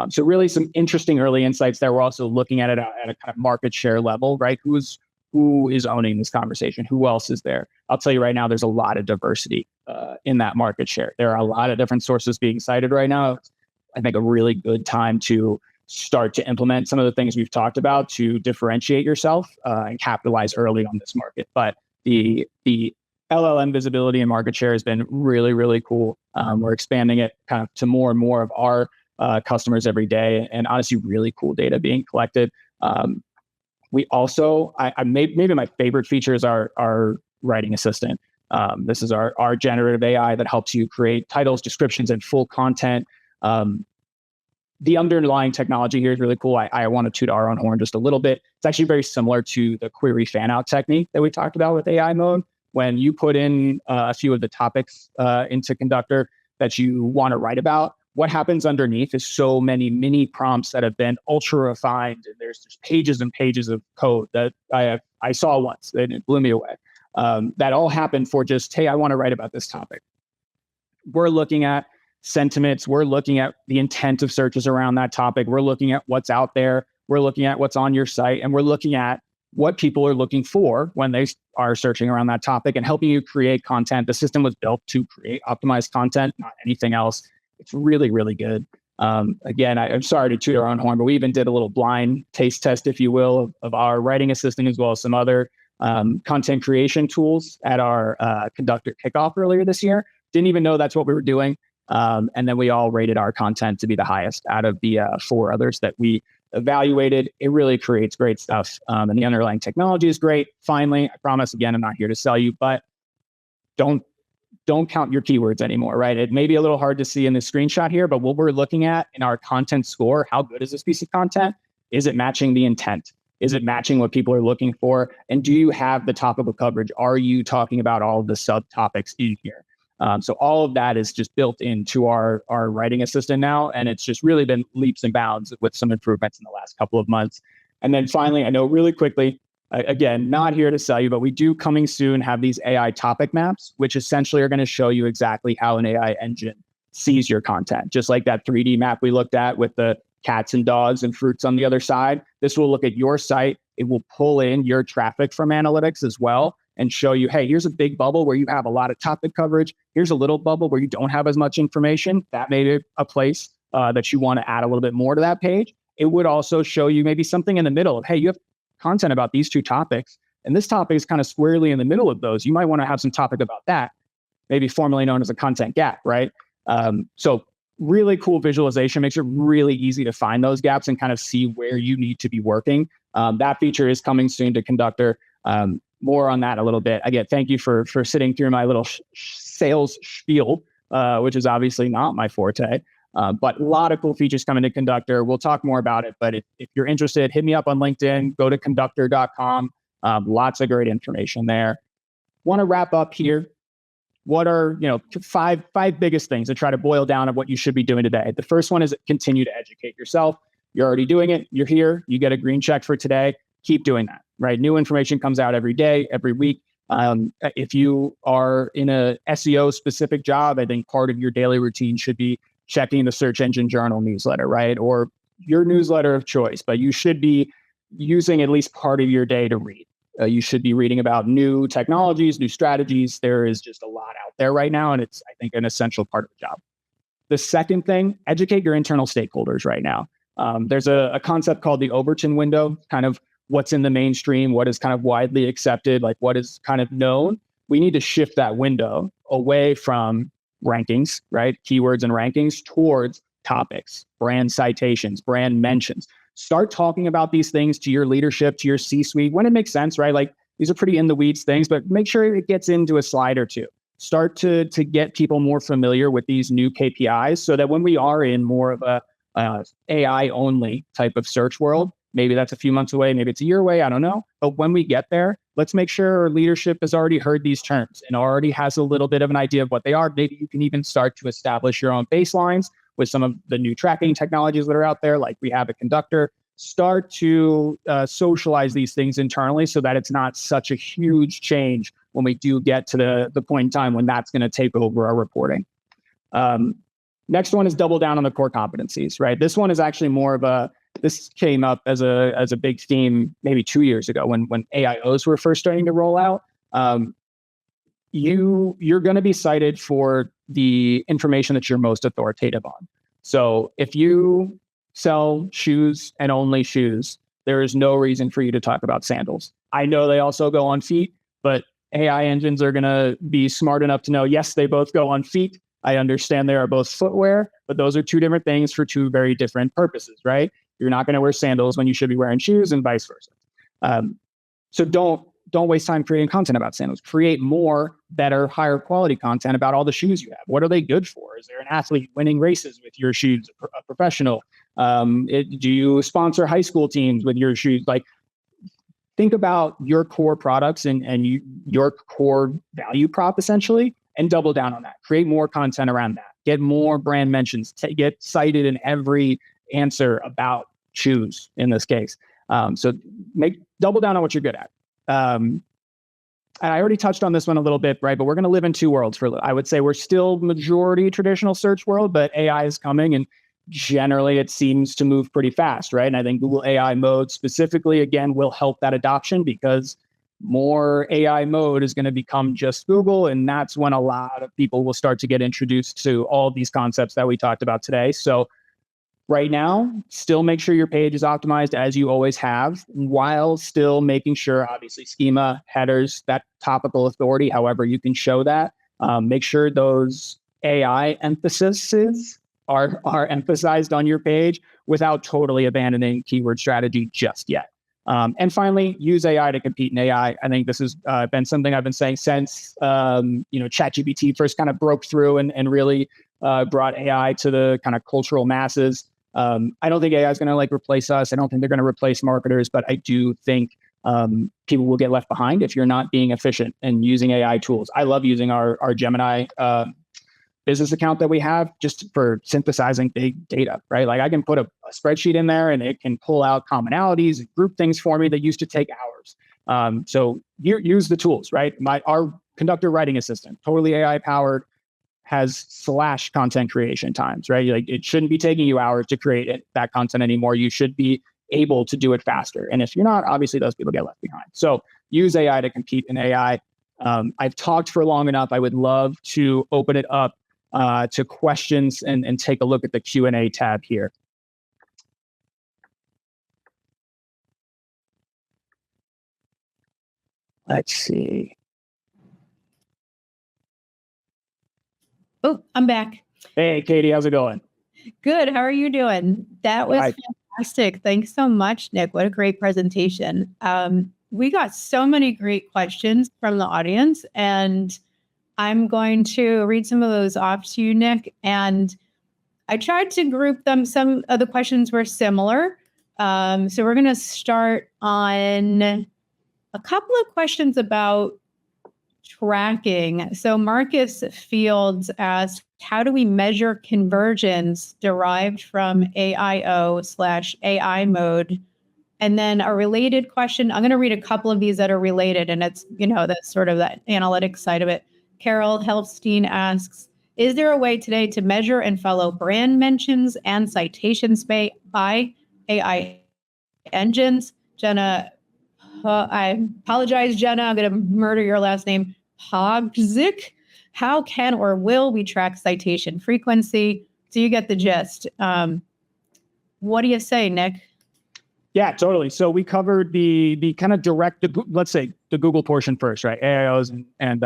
So really some interesting early insights there. We're also looking at it at a kind of market share level, right? Who is owning this conversation? Who else is there? I'll tell you right now, there's a lot of diversity in that market share. There are a lot of different sources being cited right now. I think a really good time to start to implement some of the things we've talked about to differentiate yourself and capitalize early on this market. But the LLM visibility and market share has been really, really cool. We're expanding it kind of to more and more of our customers every day, and honestly, really cool data being collected. We also, maybe my favorite feature is our writing assistant. This is our generative AI that helps you create titles, descriptions, and full content. The underlying technology here is really cool. I want to toot our own horn just a little bit. It's actually very similar to the query fan out technique that we talked about with AI mode. When you put in a few of the topics into Conductor that you want to write about, what happens underneath is so many mini prompts that have been ultra refined. And there's just pages and pages of code that I saw once and it blew me away. That all happened for just, hey, I want to write about this topic. We're looking at sentiments. We're looking at the intent of searches around that topic. We're looking at what's out there. We're looking at what's on your site. And we're looking at what people are looking for when they are searching around that topic and helping you create content. The system was built to create optimized content, not anything else. It's really, really good. Again, I'm sorry to toot our own horn, but we even did a little blind taste test, if you will, of our writing assistant as well as some other content creation tools at our Conductor kickoff earlier this year. Didn't even know that's what we were doing. And then we all rated our content to be the highest out of the 4 others that we evaluated. It really creates great stuff. And the underlying technology is great. Finally, I promise, again, I'm not here to sell you, but don't count your keywords anymore, right? It may be a little hard to see in this screenshot here, but what we're looking at in our content score, how good is this piece of content? Is it matching the intent? Is it matching what people are looking for? And do you have the topical coverage? Are you talking about all of the subtopics in here? So all of that is just built into our writing assistant now. And it's just really been leaps and bounds with some improvements in the last couple of months. And then finally, I know really quickly, again, not here to sell you, but we do coming soon have these AI topic maps, which essentially are going to show you exactly how an AI engine sees your content. Just like that 3D map we looked at with the cats and dogs and fruits on the other side. This will look at your site. It will pull in your traffic from analytics as well and show you, hey, here's a big bubble where you have a lot of topic coverage. Here's a little bubble where you don't have as much information. That may be a place that you want to add a little bit more to that page. It would also show you maybe something in the middle of, hey, you have content about these 2 topics, and this topic is kind of squarely in the middle of those. You might want to have some topic about that, maybe formerly known as a content gap, right? So really cool visualization, makes it really easy to find those gaps and kind of see where you need to be working. That feature is coming soon to Conductor. More on that a little bit. Again, thank you for sitting through my little sales spiel, which is obviously not my forte. But a lot of cool features coming to Conductor. We'll talk more about it. But if you're interested, hit me up on LinkedIn. Go to conductor.com. Lots of great information there. Want to wrap up here. What are five biggest things to try to boil down of what you should be doing today? The first one is continue to educate yourself. You're already doing it. You're here. You get a green check for today. Keep doing that, right? New information comes out every day, every week. If you are in a SEO specific job, I think part of your daily routine should be checking the Search Engine Journal newsletter, right? Or your newsletter of choice, but you should be using at least part of your day to read. You should be reading about new technologies, new strategies. There is just a lot out there right now, and it's, I think, an essential part of the job. The second thing, educate your internal stakeholders right now. There's a concept called the Overton window, kind of what's in the mainstream, what is kind of widely accepted, like what is kind of known. We need to shift that window away from rankings, right? Keywords and rankings towards topics, brand citations, brand mentions. Start talking about these things to your leadership, to your C-suite when it makes sense, right? Like these are pretty in the weeds things, but make sure it gets into a slide or 2. Start to get people more familiar with these new KPIs so that when we are in more of a AI only type of search world, Maybe that's a few months away. Maybe it's a year away. I don't know. But when we get there, let's make sure our leadership has already heard these terms and already has a little bit of an idea of what they are. Maybe you can even start to establish your own baselines with some of the new tracking technologies that are out there, like we have a Conductor. Start to socialize these things internally so that it's not such a huge change when we do get to the point in time when that's going to take over our reporting. Next one is double down on the core competencies, right? This one is actually more of this came up as a big theme maybe 2 years ago when AIOs were first starting to roll out. You're going to be cited for the information that you're most authoritative on. So if you sell shoes and only shoes, there is no reason for you to talk about sandals. I know they also go on feet, but AI engines are going to be smart enough to know, yes, they both go on feet. I understand they are both footwear, but those are two different things for two very different purposes, right? You're not going to wear sandals when you should be wearing shoes and vice versa. So don't waste time creating content about sandals. Create more, better, higher quality content about all the shoes you have. What are they good for? Is there an athlete winning races with your shoes, a professional? Do you sponsor high school teams with your shoes? Like, think about your core products and your core value prop essentially, and double down on that. Create more content around that. Get more brand mentions. Get cited in every answer about shoes in this case. So double down on what you're good at. And I already touched on this one a little bit, right? But we're going to live in two worlds I would say we're still majority traditional search world, but AI is coming and generally it seems to move pretty fast, right? And I think Google AI mode specifically, again, will help that adoption because more AI mode is going to become just Google. And that's when a lot of people will start to get introduced to all these concepts that we talked about today. So right now, still make sure your page is optimized as you always have, while still making sure, obviously, schema, headers, that topical authority, however you can show that. Make sure those AI emphases are emphasized on your page without totally abandoning keyword strategy just yet. And finally, use AI to compete in AI. I think this has been something I've been saying since ChatGPT first kind of broke through and really brought AI to the kind of cultural masses. I don't think AI is going to replace us. I don't think they're going to replace marketers, but I do think people will get left behind if you're not being efficient and using AI tools. I love using our Gemini business account that we have just for synthesizing big data, right? Like I can put a spreadsheet in there and it can pull out commonalities and group things for me that used to take hours. So use the tools, right? Our Conductor writing assistant, totally AI powered, has slash content creation times, right? Like it shouldn't be taking you hours to create that content anymore. You should be able to do it faster. And if you're not, obviously those people get left behind. So use AI to compete in AI. I've talked for long enough. I would love to open it up to questions and take a look at the Q&A tab here. Let's see. Oh, I'm back. Hey, Katie, how's it going? Good. How are you doing? That was Hi. fantastic. Thanks so much, Nick. What a great presentation. We got so many great questions from the audience, and I'm going to read some of those off to you, Nick. And I tried to group them. Some of the questions were similar. So we're going to start on a couple of questions about tracking. So Marcus Fields asked, how do we measure conversions derived from AIO/AI mode? And then a related question, I'm going to read a couple of these that are related, and it's, that's sort of that analytics side of it. Carol Helfstein asks, is there a way today to measure and follow brand mentions and citations by AI engines? Jenna, I apologize, Jenna, I'm going to murder your last name. Hogzik. How can or will we track citation frequency? So you get the gist. What do you say, Nick? Yeah, totally. So we covered the kind of direct, let's say the Google portion first, right? AIOs and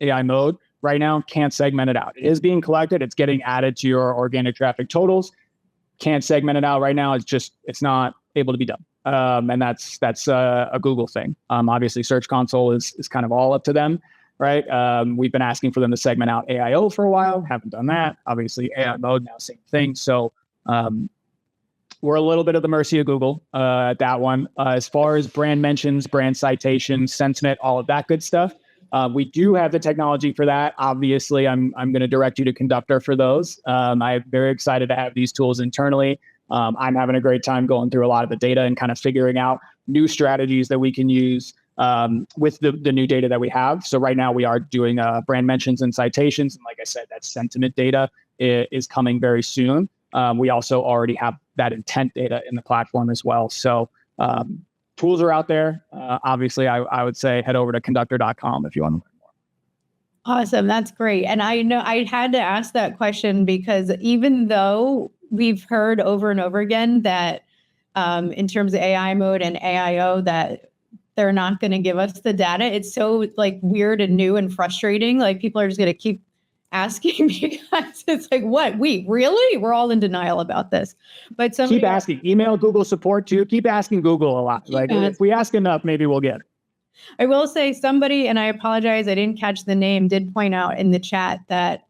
AI mode right now can't segment it out. It is being collected. It's getting added to your organic traffic totals. Can't segment it out right now. It's not able to be done. And that's a Google thing. Obviously, Search Console is kind of all up to them, right? We've been asking for them to segment out AIO for a while. Haven't done that. Obviously, AI mode now, same thing. So we're a little bit at the mercy of Google at that one. As far as brand mentions, brand citations, sentiment, all of that good stuff, we do have the technology for that. Obviously, I'm going to direct you to Conductor for those. I'm very excited to have these tools internally. I'm having a great time going through a lot of the data and kind of figuring out new strategies that we can use with the new data that we have. So right now we are doing brand mentions and citations. And like I said, that sentiment data is coming very soon. We also already have that intent data in the platform as well. So tools are out there. Obviously, I would say head over to conductor.com if you want to learn more. Awesome. That's great. And I know I had to ask that question because even though we've heard over and over again that in terms of AI mode and AIO, that they're not going to give us the data. It's so like weird and new and frustrating. Like people are just going to keep asking because it's like, what? Really? We're all in denial about this. But keep asking. Email Google support too. Keep asking Google a lot. Like if we ask enough, maybe we'll get it. I will say somebody, and I apologize, I didn't catch the name, did point out in the chat that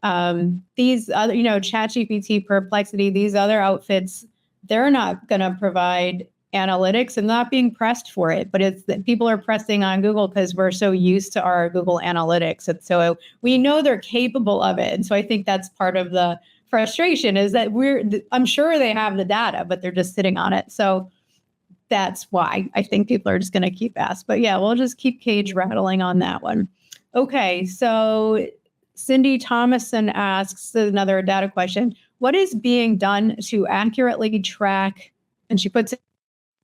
these other, ChatGPT, Perplexity, these other outfits, they're not going to provide analytics and not being pressed for it, but it's that people are pressing on Google because we're so used to our Google Analytics. And so we know they're capable of it. And so I think that's part of the frustration is that I'm sure they have the data, but they're just sitting on it. So that's why I think people are just going to keep asking. But yeah, we'll just keep cage rattling on that one. Okay, so Cindy Thomason asks another data question. What is being done to accurately track, and she puts it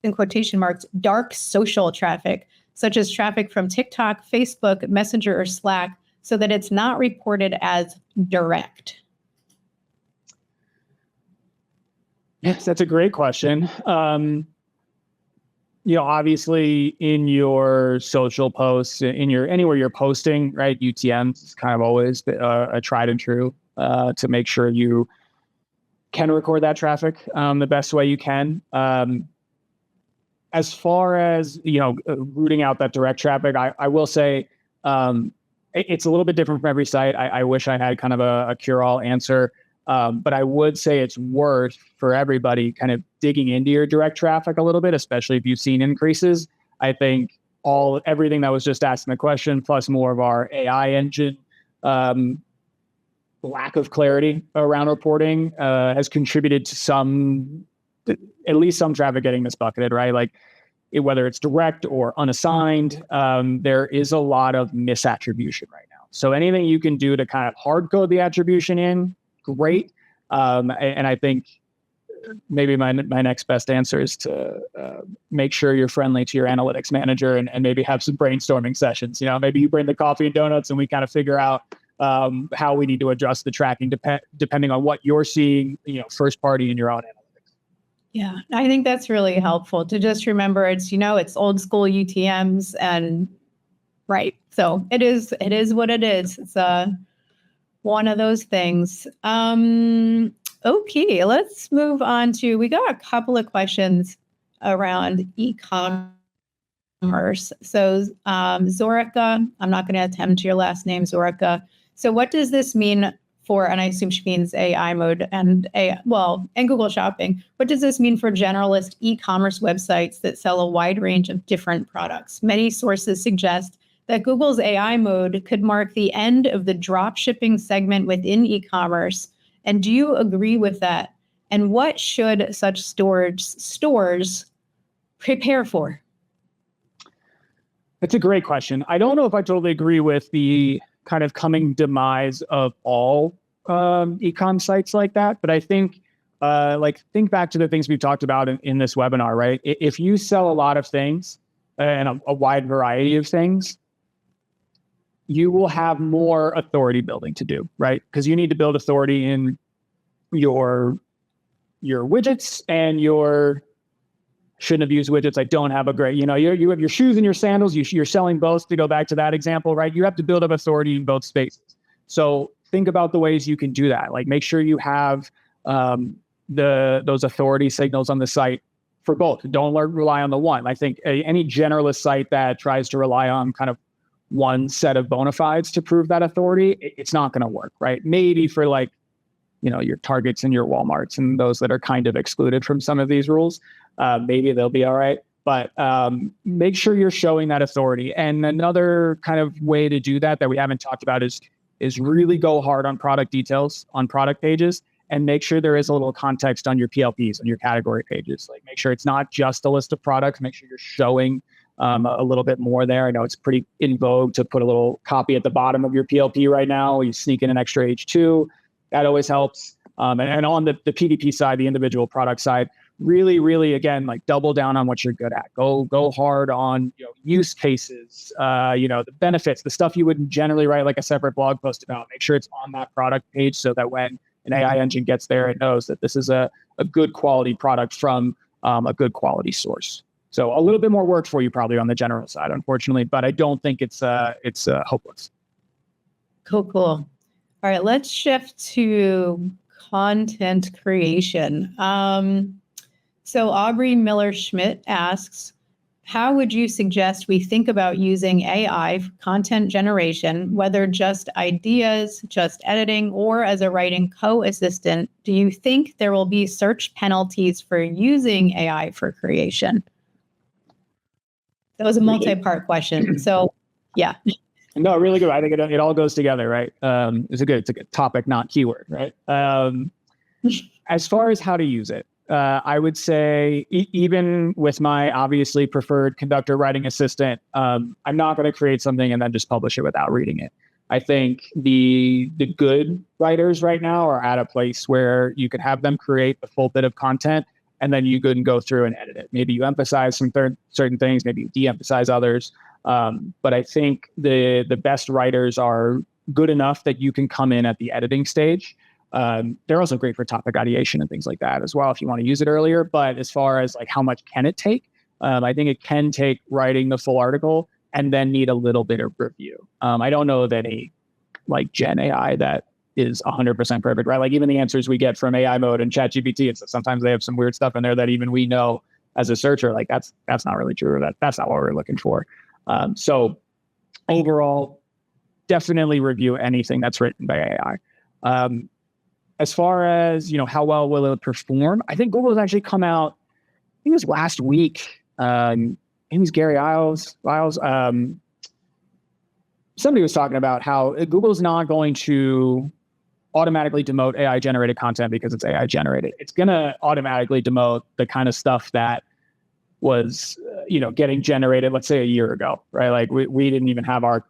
in quotation marks, dark social traffic, such as traffic from TikTok, Facebook, Messenger, or Slack, so that it's not reported as direct? Yes, that's a great question. Obviously in your social posts, anywhere you're posting, right? UTM is kind of always a tried and true to make sure you can record that traffic the best way you can. As far as, rooting out that direct traffic, I will say it's a little bit different from every site. I wish I had kind of a cure-all answer. But I would say it's worth for everybody kind of digging into your direct traffic a little bit, especially if you've seen increases. I think everything that was just asked in the question, plus more of our AI engine, lack of clarity around reporting has contributed to at least some traffic getting misbucketed, right? Like whether it's direct or unassigned, there is a lot of misattribution right now. So anything you can do to kind of hard code the attribution in, great. And I think maybe my next best answer is to make sure you're friendly to your analytics manager and maybe have some brainstorming sessions. Maybe you bring the coffee and donuts and we kind of figure out how we need to adjust the tracking depending on what you're seeing, first party in your own analytics. Yeah, I think that's really helpful to just remember it's old school UTMs and right. So it is what it is. It's one of those things. Okay, let's move on to, we got a couple of questions around e-commerce. So Zorica, I'm not going to attempt your last name, Zorica. So what does this mean for, and I assume she means AI mode and Google Shopping. What does this mean for generalist e-commerce websites that sell a wide range of different products? Many sources suggest that Google's AI mode could mark the end of the drop shipping segment within e-commerce. And do you agree with that? And what should such stores prepare for? That's a great question. I don't know if I totally agree with the kind of coming demise of all e-com sites like that, but I think think back to the things we've talked about in this webinar, right? If you sell a lot of things and a wide variety of things, you will have more authority building to do, right? Because you need to build authority in your widgets and shouldn't have used widgets. I don't have a great, you have your shoes and your sandals. You're selling both, to go back to that example, right? You have to build up authority in both spaces. So think about the ways you can do that. Like make sure you have those authority signals on the site for both. Don't rely on the one. I think any generalist site that tries to rely on kind of one set of bona fides to prove that authority, it's not going to work, right? Maybe for like your Targets and your Walmarts and those that are kind of excluded from some of these rules. Maybe they'll be all right. But make sure you're showing that authority. And another kind of way to do that we haven't talked about is really go hard on product details on product pages, and make sure there is a little context on your PLPs and your category pages. Like, make sure it's not just a list of products. Make sure you're showing a little bit more there. I know it's pretty in vogue to put a little copy at the bottom of your PLP right now. You sneak in an extra H2. That always helps. And on the PDP side, the individual product side, really, really, again, like double down on what you're good at. Go hard on use cases, the benefits, the stuff you wouldn't generally write like a separate blog post about. Make sure it's on that product page so that when an AI engine gets there, it knows that this is a good quality product from a good quality source. So a little bit more work for you probably on the general side, unfortunately, but I don't think it's hopeless. Cool. All right, let's shift to content creation. So Aubrey Miller-Schmidt asks, how would you suggest we think about using AI for content generation, whether just ideas, just editing, or as a writing co-assistant? Do you think there will be search penalties for using AI for creation? That was a multi-part question. So, yeah. No, really good. I think it all goes together, right? It's a good topic, not keyword, right? As far as how to use it, I would say even with my obviously preferred Conductor writing assistant, I'm not going to create something and then just publish it without reading it. I think the good writers right now are at a place where you could have them create the full bit of content, and then you can go through and edit it. Maybe you emphasize some certain things, maybe you de-emphasize others. But I think the best writers are good enough that you can come in at the editing stage. They're also great for topic ideation and things like that as well if you want to use it earlier. But as far as like how much can it take, I think it can take writing the full article and then need a little bit of review. I don't know that a like Gen AI that is 100% perfect, right? Like even the answers we get from AI mode and ChatGPT, it's sometimes they have some weird stuff in there that even we know as a searcher, like that's not really true, or that's not what we're looking for. So overall, definitely review anything that's written by AI. As far as, how well will it perform? I think Google has actually come out, I think it was last week. It was Gary Iles. Somebody was talking about how Google's not going to automatically demote AI generated content because it's AI generated. It's going to automatically demote the kind of stuff that was, getting generated, let's say a year ago, right? Like we didn't even have our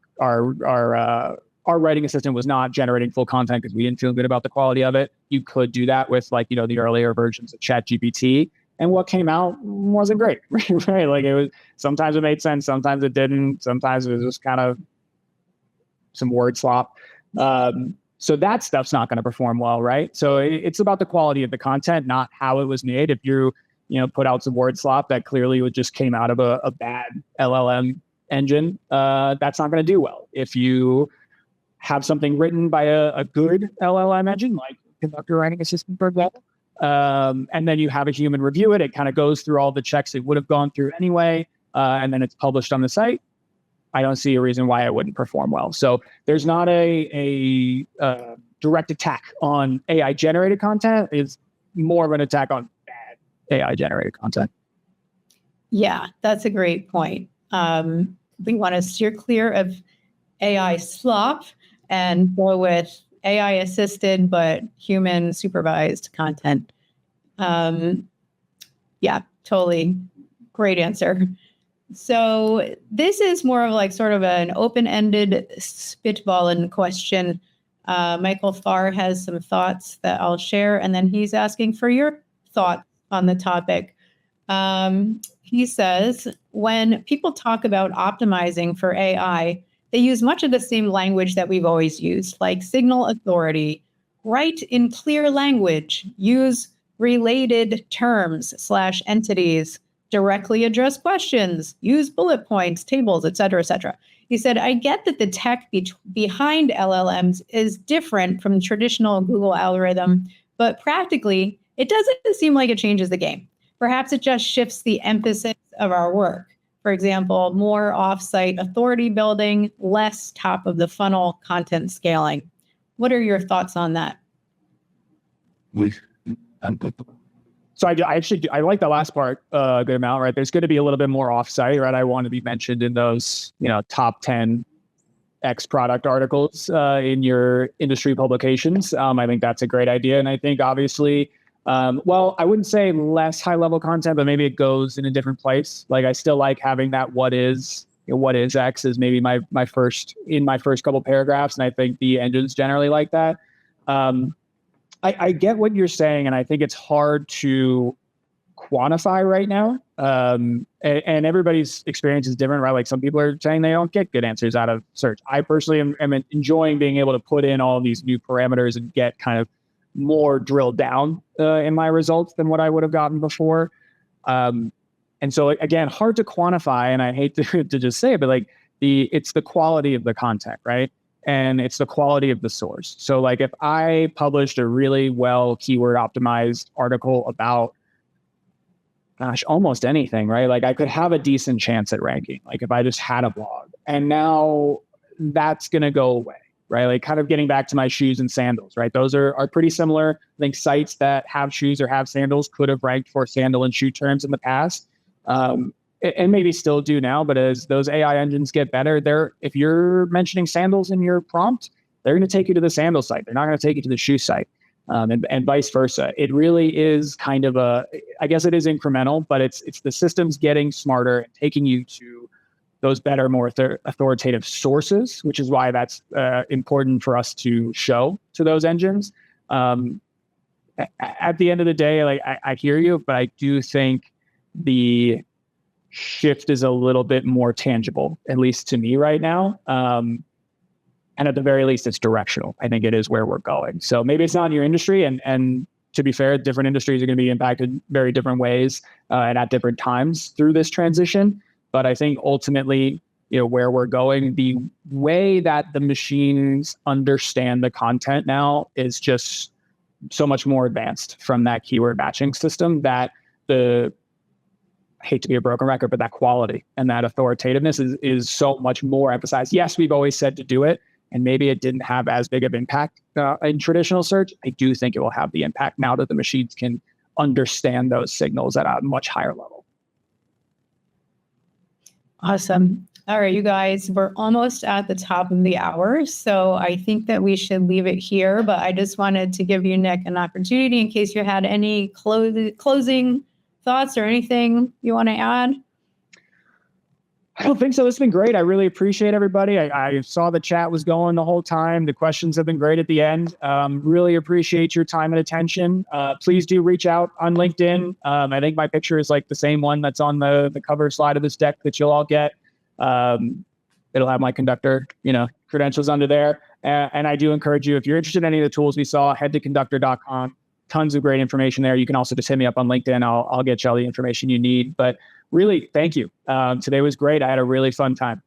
writing assistant was not generating full content because we didn't feel good about the quality of it. You could do that with the earlier versions of ChatGPT, and what came out wasn't great, right? Like sometimes it made sense, sometimes it didn't, sometimes it was just kind of some word slop. So that stuff's not going to perform well, right? So it's about the quality of the content, not how it was made. If you put out some word slop that clearly just came out of a bad LLM engine, that's not going to do well. If you have something written by a good LLM engine, like Conductor writing assistant, for example, and then you have a human review it, it kind of goes through all the checks it would have gone through anyway, and then it's published on the site, I don't see a reason why it wouldn't perform well. So there's not a direct attack on AI generated content. It's more of an attack on bad AI generated content. Yeah, that's a great point. We want to steer clear of AI slop and go with AI assisted but human supervised content. Yeah, totally. Great answer. So this is more of like sort of an open-ended spitballing question. Michael Farr has some thoughts that I'll share, and then he's asking for your thoughts on the topic. He says, when people talk about optimizing for AI, they use much of the same language that we've always used, like signal authority, write in clear language, use related terms / entities, directly address questions, use bullet points, tables, et cetera, et cetera. He said, I get that the tech behind LLMs is different from the traditional Google algorithm, but practically, it doesn't seem like it changes the game. Perhaps it just shifts the emphasis of our work. For example, more off-site authority building, less top of the funnel content scaling. What are your thoughts on that? So I like the last part a good amount, right? There's going to be a little bit more offsite, right? I want to be mentioned in those, top 10 X product articles in your industry publications. I think that's a great idea. And I think obviously, well, I wouldn't say less high level content, but maybe it goes in a different place. Like I still like having that what is X is maybe my first couple paragraphs. And I think the engines generally like that. I get what you're saying, and I think it's hard to quantify right now. And everybody's experience is different, right? Like some people are saying they don't get good answers out of search. I personally am enjoying being able to put in all these new parameters and get kind of more drilled down in my results than what I would have gotten before. And so again, hard to quantify, and I hate to just say it, but like it's the quality of the content, right? And it's the quality of the source. So like if I published a really well keyword optimized article about, almost anything, right? Like I could have a decent chance at ranking, like if I just had a blog, and now that's going to go away, right? Like kind of getting back to my shoes and sandals, right? Those are pretty similar. I think sites that have shoes or have sandals could have ranked for sandal and shoe terms in the past. And maybe still do now, but as those AI engines get better, if you're mentioning sandals in your prompt, they're going to take you to the sandal site. They're not going to take you to the shoe site, and vice versa. It really is kind of I guess it is incremental, but it's the systems getting smarter and taking you to those better, more authoritative sources, which is why that's important for us to show to those engines. At the end of the day, like I hear you, but I do think the shift is a little bit more tangible, at least to me right now. And at the very least, it's directional. I think it is where we're going. So maybe it's not in your industry. And to be fair, different industries are going to be impacted very different ways and at different times through this transition. But I think ultimately, where we're going, the way that the machines understand the content now is just so much more advanced from that keyword matching system that I hate to be a broken record, but that quality and that authoritativeness is so much more emphasized. Yes, we've always said to do it, and maybe it didn't have as big of impact in traditional search. I do think it will have the impact now that the machines can understand those signals at a much higher level. Awesome. All right, you guys, we're almost at the top of the hour, so I think that we should leave it here, but I just wanted to give you, Nick, an opportunity in case you had any closing thoughts or anything you want to add? I don't think so. It's been great. I really appreciate everybody. I saw the chat was going the whole time. The questions have been great at the end. Really appreciate your time and attention. Please do reach out on LinkedIn. I think my picture is like the same one that's on the cover slide of this deck that you'll all get. It'll have my Conductor, credentials under there. And I do encourage you, if you're interested in any of the tools we saw, head to conductor.com. Tons of great information there. You can also just hit me up on LinkedIn. I'll get you all the information you need. But really, thank you. Today was great. I had a really fun time.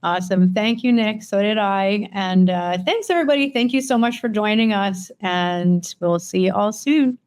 Awesome. Thank you, Nick. So did I. And thanks, everybody. Thank you so much for joining us. And we'll see you all soon.